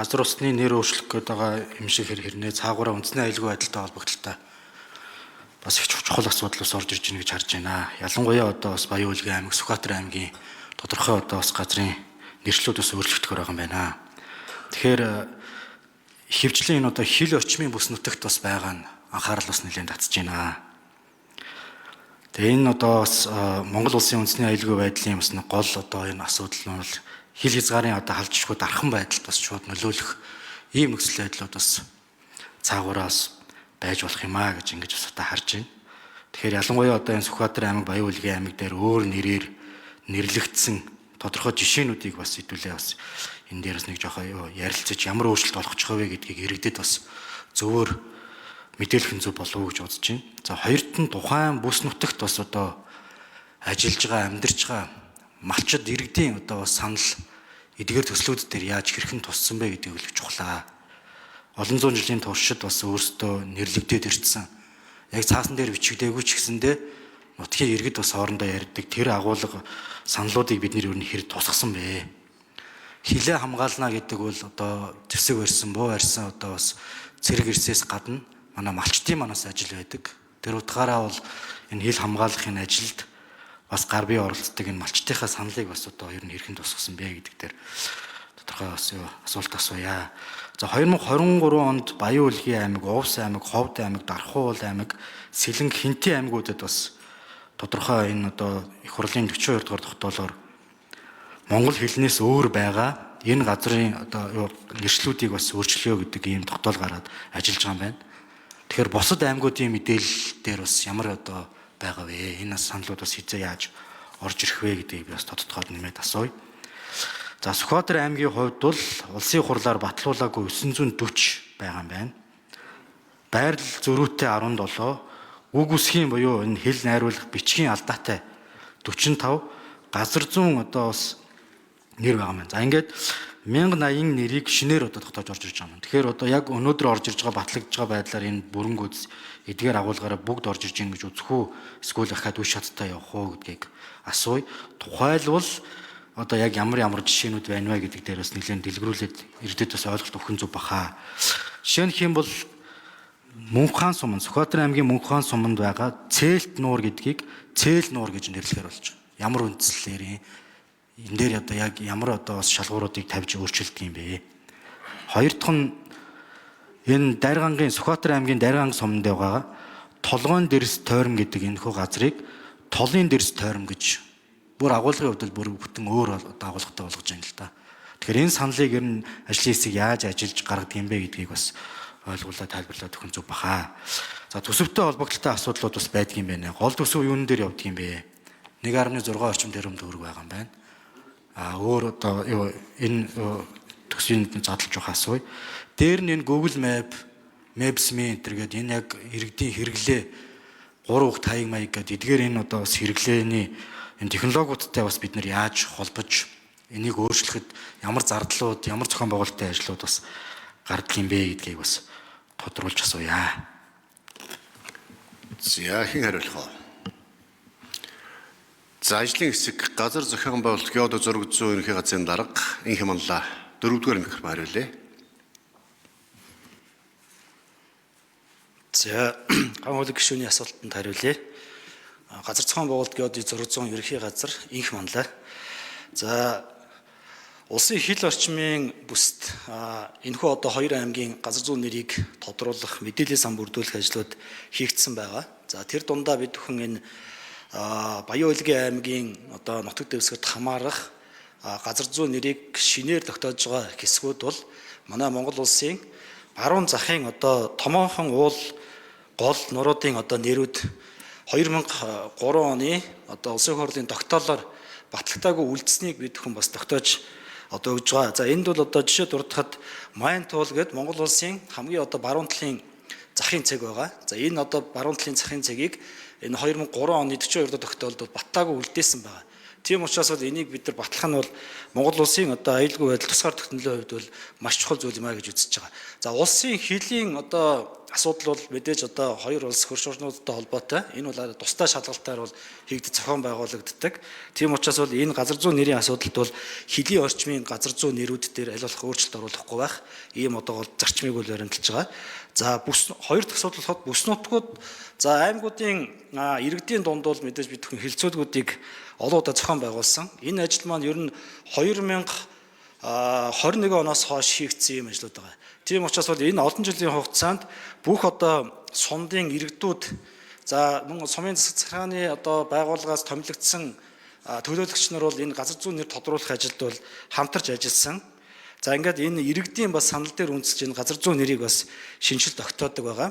газар усны нэр өөрчлөх гээд байгаа юм шиг хэрнээ цаагаараа үндэсний аюулгүй байдалтай холбогдолтой бас их чухал асуудал бас орж ирж байна гэж харж байна. Ялангуяа одоо бас Баян-Улгийн аймаг, Сүхбаатар аймгийн тодорхой одоо бас газрын нэршлүүд бас өөрчлөгдөхөр байгаа юм байна. Тэгэхээр ихэвчлэн энэ одоо хил орчмын бүс нутагт бас байгаа нь анхаарал бас нэлээд татж байна. Тэгээ энэ одоо бас Монгол улсын үндэсний аюулгүй байдлын бас нэг гол одоо энэ асуудал нь бол хил хязгаарын одоо халдшгүй дархан байдалд бас шууд нөлөөлөх ийм нөхцөл байдлууд бас цаагаараас байж болох юм аа гэж ингэж бас одоо харж байна. Тэгэхээр ялангуяа одоо энэ Сүхбаатар аймаг, Баян-Улгийн аймаг дээр өөр нэрээр нэрлэгдсэн тодорхой жишээнүүдийг бас хэдүүлээ бас энэ дээрээс нэг жоохон ярилцаж ямар өөрчлөлт олгох вэ гэдгийг иргэдэд бас зөвөр мэдээлэх нь зөв болов уу гэж бодож байна. За хоёрт нь тухайн бүс нутагт бас одоо ажиллаж байгаа, амьдарч байгаа малчид иргэдийн одоо бас санал эдгээр төслүүд дээр яаж хэрхэн туссан бэ гэдгийг хэлэх чухлаа. Олон зуун жилийн туршид бас өөрсдөө нэрлэгдээд ирсэн. Яг цаасан дээр бичигдээгүй ч гэсэндээ нутгийн иргэд бас хоорондоо ярьдаг тэр агуулга саналуудыг бид нэр хэр тусгасан бэ? Хилээ хамгаална гэдэг бол одоо зэвсэг барьсан, буу барьсан одоо бас цэрэг эрсээс гадна манай малчтын манаас ажил байдаг. Тэр утгаараа бол энэ хил хамгаалахын ажилд бас гар бие оролцдог энэ малчтынхаа саналыг бас одоо ер нь хэрхэн тусгасан бэ гэдэг дээр тодорхой бас асуулт асууя. За 2023 онд Баян-Улгийн аймаг, Увс аймаг, Ховд аймаг, Дархуул аймаг, Сэлэнг, Хинтээ аймагуудад бас тодорхой энэ одоо их хурлын 42 дугаар тогтоолоор монгол хэлнээс өөр байгаа энэ газрын одоо нэршлүүдийг бас өөрчлөё гэдэг ийм тогтоол гараад ажиллаж байгаа юм байна. Тэгэхээр бусад аймагуудын мэдээлэл дээр бас ямар одоо байгаа вэ? Энэ саналууд бас хизээ яаж орж ирэх вэ гэдгийг би бас тодтогоод нэмээд асууя. За Сүхбаатар аймгийн хувьд бол улсын хурлаар батлуулаагүй 940 байгаа юм байна. Байрлал зөрүүтэй 17, үг үсгийн буюу энэ хэл найруулах бичгийн алдаатай 45, газар зүүн одоо бас нэр байгаа юм байна. За ингээд 1080 нэрийг шинээр одоо тогтоож орж ирж байгаа юм. Тэгэхээр одоо яг өнөөдөр орж ирж байгаа батлагдж байгаа байдлаар энэ бүрэнгүүд эдгээр агуулгаараа бүгд орж ирж гин гэж үзэх үү? Эсвэл ахаад үе шаттай явах уу гэдгийг асууя. Тухайлбал одоо яг ямар жишээнүүд байна вэ гэдэг дээр бас нэлээд дэлгэрүүлээд иргэдэд бас ойлголт өгөх нь зөв баха. Жишээ нь хэм бол Мөнххан суманд, Сүхбаатар аймгийн Мөнххан суманд байгаа Цээлт нуур гэдгийг Цээл нуур гэж нэрлэхээр болж байгаа. Ямар үндслээр энэ дээр одоо яг ямар одоо бас шалгууруудыг тавьж өөрчилдөг юм бэ? Хоёр дахь нь энэ Дайргангийн Сүхбаатар аймгийн Дайрганг суманд байгаа Толгойн дэрс тойром гэдэг энэхүү газрыг Толын дэрс тойром гэж бүр агуулгын хувьд бүр бүтэн өөр агуулгатай болгож байна л да. Тэгэхээр энэ саналыг ер нь ажлын хэсэг яаж ажиллаж гаргадаг юм бэ гэдгийг бас ойлгуулаад тайлбарлаад өгөх нь зөв баха. За төсөвтэй холбогдлолтой асуудлууд бас байдаг юм байна. Гол төсөв юун дээр явдаг юм бэ? 1.6 орчим тэрбум төгрөг байгаа юм байна. Өөр одоо энэ төсвийн задлж явах асууя. Дээр нь энэ Google Map, Maps-me энэ гэдэг энэ яг иргэдийн хэрэглээ 3 ухт хаяг маяг гэдэг эдгээр энэ одоо бас хэрэглээний энэ технологиудтай бас бид нар яаж холбож энийг өөрчлөхөд ямар зардлууд, ямар зохион байгуулалтын ажлууд бас гардаг юм бэ гэдгийг бас тодруулж асууя. За хэн хариулах вэ? За ажлын хэсэг газар зохион байгуулалт геодо зураг зүйн ерөнхий газрын дарга Инх Манлаа 4-р микрофон хариулъя. За гамуулын гишүүний асуултанд хариулъя. Газар зохион байгуулалт геодо зураг зүйн ерөнхий газар Инх Манлаа. За улсын хил орчмын бүст энэхүү одоо хоёр аймгийн газар зүүн нэрийг тодруулах мэдээлэл сан бүрдүүлэх ажлууд хийгдсэн байгаа. За тэр дундаа бид бүхэн энэ Баян-Улгийн аймгийн одоо нутаг дэвсгэрт хамаарах газар зүүн нэрийг шинээр тогтоож байгаа хэсгүүд бол манай Монгол улсын баруун захын одоо томоохон уул гол нуруудын одоо нэрүүд 2003 оны одоо улсын хурлын тогтоолоор батлагтаагүй үлдсэнийг бид хүн бас тогтоож одоо өгж байгаа. За энд бол одоо жишээ дурдахад Майн туул гэдэг Монгол улсын хамгийн одоо баруун талын захын цэг байгаа. За энэ одоо баруун талын захын цэгийг энэ 2003 оны 42 дахь тогтоолд баттаагүй үлдээсэн байгаа. Тийм учраас бол энийг бид нар батлах нь бол Монгол улсын одоо аюулгүй байдал тусгаар тогтнолын хувьд бол маш чухал зүйл юм а гэж үзэж байгаа. За улсын хилийн одоо асуудал бол мэдээж одоо хоёр улс хөрш орнуудтай холбоотой. Энэ бол тусдаа шалгалтаар бол хийгдэж зохион байгуулагддаг. Тийм учраас бол энэ газар зүйн нэрийн асуудалд бол хилийн орчмын газар зүйн нэрүүд дээр аль болох өөрчлөлт оруулахгүй байх. Ийм одоо зарчмыг бол баримталж байгаа. За хоёр дахь асуудал болоход бүс нутгууд за аймагуудын иргэдийн дунд бол мэдээж бид хилцүүлгүүдийг олон удаа зохион байгуулсан. Энэ ажил маань ер нь 2021 оноос хойш хийгдсэн юм ажлууд байгаа. Тийм учраас бол энэ олон жилийн хугацаанд бүх одоо сумдын иргэдүүд за мөн сумын засаг захиргааны одоо байгууллагаас томилогдсон төлөөлөгч нар бол энэ газар зүйн нэр тодруулах ажилд бол хамтарч ажилласан. За ингээд энэ иргэдийн бас санал дээр үндэслэж энэ газар зүйн нэрийг бас шинжилт тогтоодог байгаа.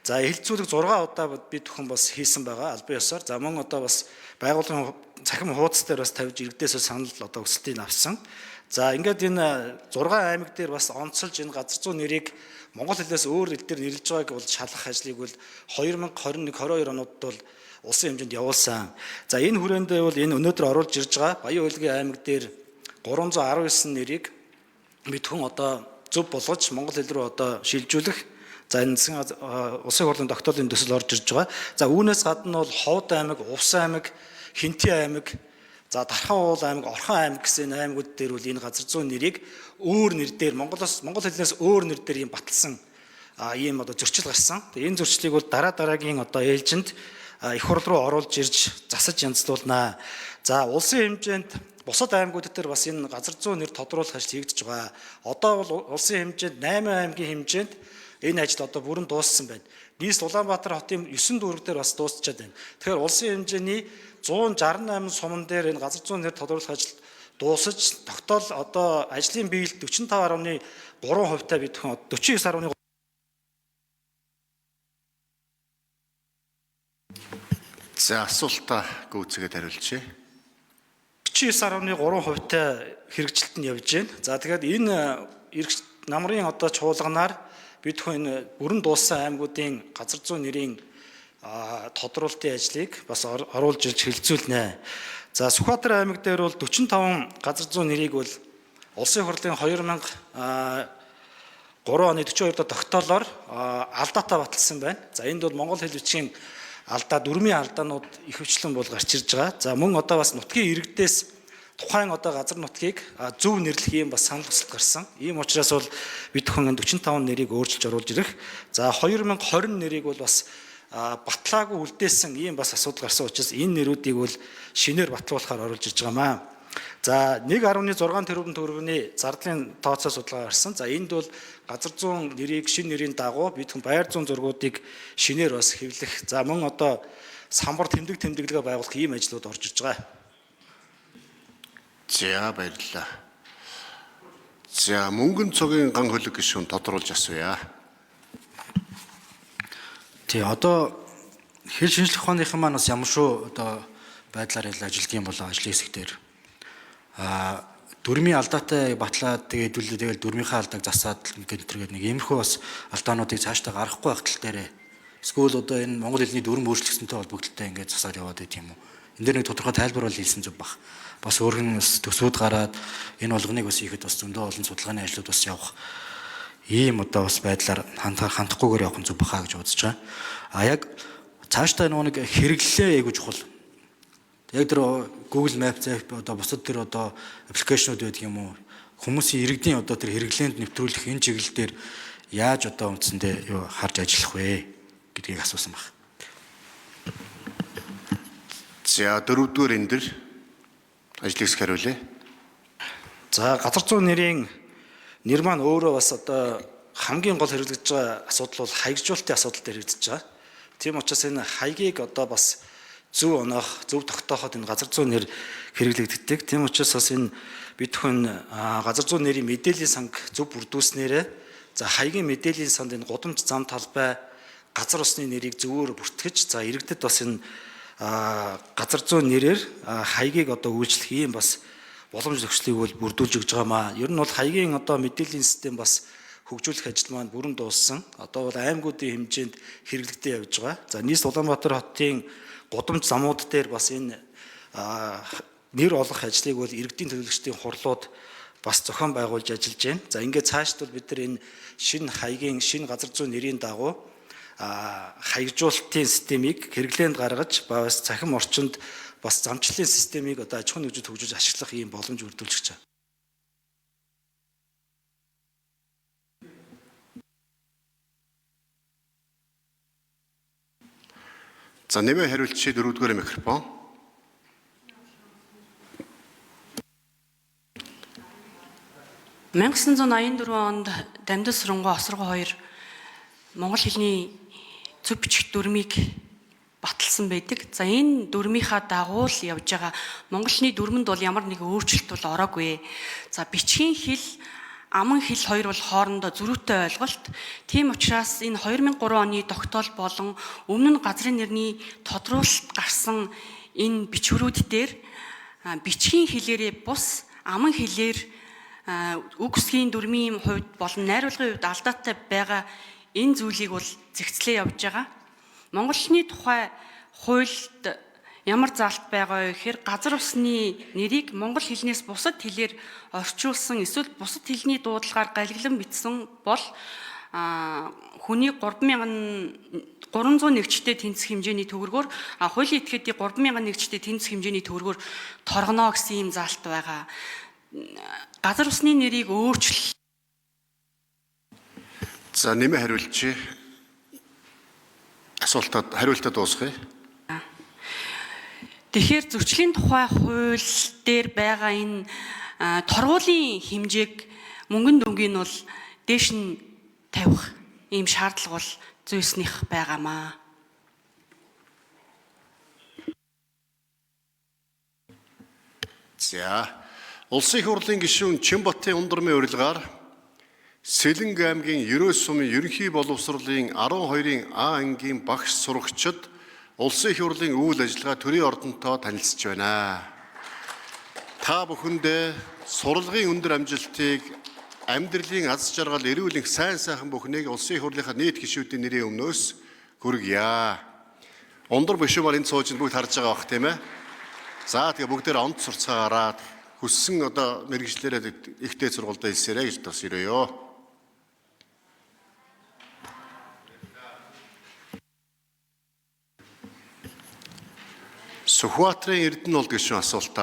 За хэлцүүлэг 6 удаа бид бүхэн бас хийсэн байгаа албан ёсоор. За мөн одоо бас байгууллагын цахим хуудас дээр бас тавьж иргэдээс санал одоо өсөлтийг авсан. За ингээд энэ 6 аймаг дээр бас онцолж энэ газар зүйн нэрийг монгол хэлнээс өөр хэл дээр нэрлэж байгааг бол шалгах ажлыг бол 2021-22 онууд бол улсын хэмжээнд явуулсан. За энэ хүрээндээ бол энэ өнөөдөр оруулж ирж байгаа Баян Хуйлгийн аймаг дээр 319 нэрийг бид хүн одоо зөв болгож монгол хэл рүү одоо шилжүүлэх за энэ улсын хурлын тогтоолын төсөл орж ирж байгаа. За үүнээс гадна бол Ховд аймаг, Увс аймаг, Хинтээ аймаг, за Дархан уул аймаг, Орхон аймаг гэсэн аймагуд дээр бол энэ газар зүйн нэрийг өөр нэр дээр монгол хэлнээс өөр нэр дээр ийм баталсан ийм одоо зөрчил гарсан. Энэ зөрчлийг бол дараагийн одоо ээлжинд их хурл руу оруулж ирж засаж янзлуулнаа. За улсын хэмжээнд бусад аймагуд дээр бас энэ газар зүйн нэр тодруулах ажил хийгдэж байгаа. Одоо бол улсын хэмжээнд 8 аймгийн хэмжээнд энэ ажил одоо бүрэн дууссан байна. Нийс Улаанбаатар хотын 9 дүүрэг дээр бас дуусчаад байна. Тэгэхээр улсын хэмжээний 168 суман дээр энэ газар зүйн нэр тодруулах ажил дуусаж тогтоол одоо ажлын биелэл 45.3% бид хүн 49.3 За асуултаа гүйцэгээд хариулъя. 49.3% хэрэгжилт нь явж байна. За тэгэхээр энэ намрын одоо чуулганаар бид хүн бүрэн дууссан аймагуудын газар зүйн нэрийн тодруулалтын ажлыг бас оруулж ирж хэлэлцүүлнэ. За Сүхбаатар аймаг дээр бол 45 газар зүйн нэрийг бол улсын хурлын 2003 оны 42 дахь тогтоолоор алдаатай баталсан байна. За энд бол монгол хэл бичгийн алдаа, дүрмийн алдаанууд их хвчлэн бол гарч ирж байгаа. За мөн одоо бас нутгийн иргэдээс тухайн одоо газар нутгийг зөв нэрлэх юм бас санал хүсэлт гарсан. Ийм учраас бол бид хүн 45 нэрийг өөрчилж оруулж ирэх. За 2020 нэрийг бол бас батлаагүй үлдээсэн ийм бас асуудал гарсан учраас энэ нэрүүдийг бол шинээр батлуулахаар оруулж ирж байгаамаа. За 1.6 тэрбум төгрөгийн зардлын тооцоо судалгаа гарсан. За энд бол газар зүйн нэрийг шинэ нэрийн дагуу бид хүн байр зүйн зургуудыг шинээр бас хэвлэх. За мөн одоо самбар тэмдэглэгээ байгуулах ийм ажлууд орж ирж байгаа. За баярлалаа. За мөнгөн цогийн ган хөлөг гишүүн тодруулж асууя. Тий одоо хэл шинжлэх ухааныхан маань бас ямар шүү одоо байдлаар ажилладаг юм болоо ажлын хэсэг дээр. Дүрмийн алдаатай батлаад тэгээд дүрмийнхаа алдааг засаад гэдэг нэг иймэрхүү бас алдаануудыг цаашдаа гаргахгүй байх тал дээр. Эсвэл одоо энэ монгол хэлний дүрм өөрчлөгсөнтэй холбогдолтой ингээд засаад яваад байт юм уу? Энд дээр нэг тодорхой тайлбар бол хэлсэн зүг баг. Бас өөрхөн төсвүүд гараад энэ болгоныг бас ихэд бас зөндөө олон судалгааны ажлууд бас явах ийм одоо бас байдлаар хандахгүйгээр явах зүг баха гэж бодож байгаа. Яг цаашдаа нэг хэрэглэлээ аягүй чухал. Яг тэр Google Maps одоо бусад тэр одоо аппликейшнуд байдаг юм уу? Хүмүүсийн иргэдийн одоо тэр хэрэглээнд нэвтрүүлэх энэ чиглэл дээр яаж одоо үндсэндээ харж ажиллах вэ гэдгийг асуусан баг. За дөрөвдүгээр энэ дэр ажлыг хариулъя. За газар зүйн нэрийн нэр маань өөрөө бас одоо хамгийн гол хэрэглэж байгаа асуудал бол хаягжуулалтын асуудал дээр хэрэгжиж байгаа. Тийм учраас энэ хаягийг одоо бас зөв оноох, зөв тогтооход энэ газар зүйн нэр хэрэглэгддэг. Тийм учраас бас энэ бид хүн газар зүйн нэрийн мэдээллийн санг зөв бүрдүүлснээрээ за хаягийн мэдээллийн санд энэ гудамж зам талбай газар усны нэрийг зөвөөр бүртгэж за иргэдэд бас энэ газар зүйн нэрээр хаягийг одоо үйлчлэх ийм бас боломж зохицлыг бол бүрдүүлж өгж байгаамаа. Ер нь бол хаягийн одоо мэдээллийн систем бас хөгжүүлэх ажил маань бүрэн дууссан. Одоо бол аймагуудын хэмжээнд хэрэглэгдэж явж байгаа. За нийс Улаанбаатар хотын гудамж замууд дээр бас энэ нэр олох ажлыг бол иргэдийн төлөөлөгчдийн хурлууд бас зохион байгуулж ажиллаж байна. За ингээд цаашд бол бид нар энэ шинэ хаягийн шинэ газар зүйн нэрийн дагуу хаягжуулалтын системийг хэрэглээнд гаргаж бас цахим орчинд бас замчлалын системийг одоо аж ахуйн нэгжид хөгжиж ашиглах ийм боломж бүрдүүлж байгаа. За нэмээ хариултчид 4-р микрофон. – 1984 онд Дамдал Сүрэнгуй Осрогоо 2 монгол хэлний зөв бичих дүрмийг баталсан байдаг. За энэ дүрмийнхаа дагуу л явж байгаа монгол хэлний дүрмэнд бол ямар нэгэн өөрчлөлт бол ороогүй. За бичгийн хэл, аман хэл хоёр бол хоорондоо зөрүүтэй ойлголт. Тийм учраас энэ 2003 оны тогтоол болон өмнө нь газрын нэрний тодруулалт гарсан энэ бичвэрүүд дээр бичгийн хэлээрээ бус аман хэлээр үгсгийн дүрмийн хувьд болон найруулгын хувьд алдаатай байгаа энэ зүйлийг бол зэгцлээ явж байгаа. Монгол хэлний тухай хуульд ямар заалт байгаа вэ гэхээр газар усны нэрийг монгол хэлнээс бусад хэлээр орчуулсан эсвэл бусад хэлний дуудлагаар галглан бичсэн бол хүний 300 нэгжтэй тэнцэх хэмжээний төгрөгөөр хуулийн этгээдийн 3000 нэгжтэй тэнцэх хэмжээний төгрөгөөр торгоно гэсэн ийм заалт байгаа. Газар усны нэрийг өөрчлөл. За нэмээ хариулчи. Асуултад хариултад дуусгая. Тэгэхээр зөрчлийн тухай хууль дээр байгаа энэ торгуулийн хэмжээг мөнгөн дүнгийн бол дээш нь тавих ийм шаардлага бол зүйснийх байгаамаа. За Улсын их хурлын гишүүн Чимбатын ундрмын урилгаар Сэлэнг аймгийн Ерөөс сумын ерөнхий боловсролын 12-ын А ангийн багш сурагчид Улсын их хурлын үйл ажиллагаа төрийн ордонтой танилцж байна. Та бүхэндээ сурлагын өндөр амжилтыг, амьдралын аз жаргал, эрүүл энх сайн сайхан бүхнийг Улсын их хурлынхаа нийт гишүүдийн нэрийн өмнөөс хүргье. Ундар бишүү бол энэ суужид бүгд харж байгаа бах тийм ээ. За тэгээ бүгдээр онц сурцгаараа хүссэн одоо мэргэжлэрээ ихтэй сургуультай хэлсээрэй гэж бас ирээё. Сүхбаатарын Эрдэнэ улд гишүүн асуултаа